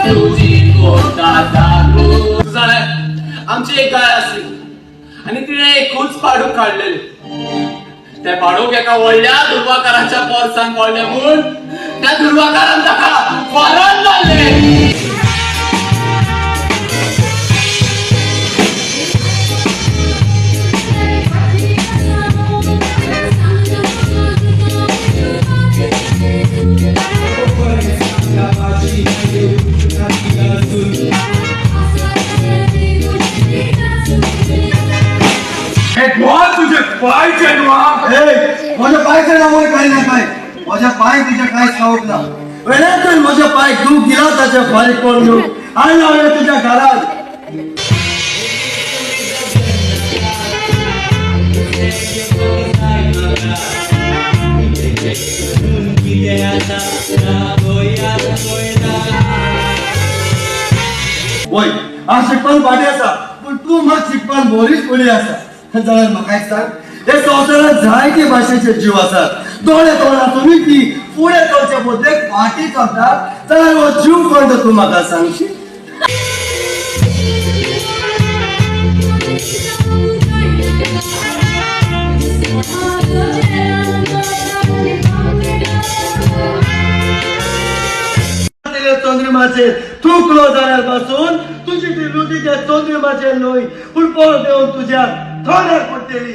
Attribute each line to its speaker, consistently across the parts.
Speaker 1: तुझी कोणता सांगू. जाणं आमची एक गाय असली आणि तिने एक खूच पाडूक काढलेले. त्या पाडूक एका व्हडल्या दुर्वाकाराच्या पोरसांक पडले म्हणून त्या दुर्वाकारान ताका फरार जाल्ले.
Speaker 2: तुझे पाय माझ्या पायच्या नावाने काही नाही काय माझ्या पाय तुझ्या काय ठाऊक ना वेळात माझ्या पाय तू गेला त्याच्या बारीक पडलो आणि लावले तुझ्या घरात. वय आज शिकपान पाठी असा पण तू मग शिकपान बोरीच बोली असा. जरा म्हाका सांग हे संवसारात जायते भाशेचे जीव असतात दोळे तोंडा तुम्ही ती पुढे तोडच्या बद्दल फाटी चलतात जाल्यार हो जीव कोणतो तू म्हाका सांगशी. चंद्रिमाचे थुकलो जाल्यापासून तुझी ती रुती त्या चंद्रिमाचे न्हय पूण पोर देऊन तुझ्या थोड्यार पडटली.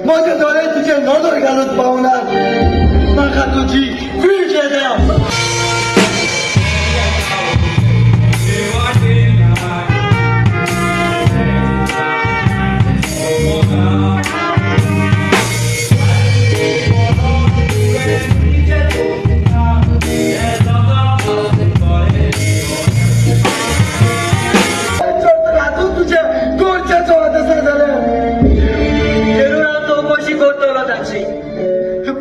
Speaker 2: माझ्या डोळे तुझे नजर घालून पावणार म्हाका तुझी वीट येता.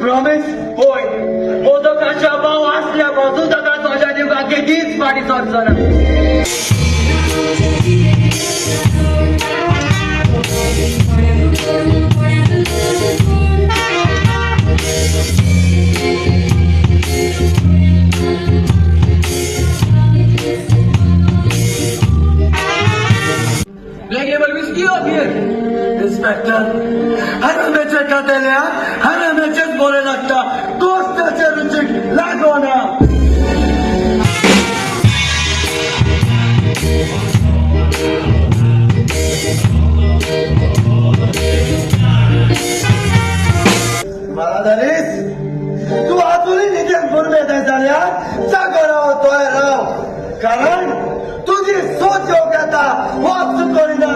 Speaker 2: प्रॉमिस होय मोदकाच्या भाव असल्यापासून ताका तुझ्या जीवाक कितीच पाठी सोडचो ना.
Speaker 1: Black Label Whiskey or beer?
Speaker 2: Inspector हरमेचे खातेल्या हरमेचेच बोले लागता दोस्ताचे रुचीक लागोना. मला तू अजूनही निघेल कारण तुझी सोच योग्य आता वाच करीना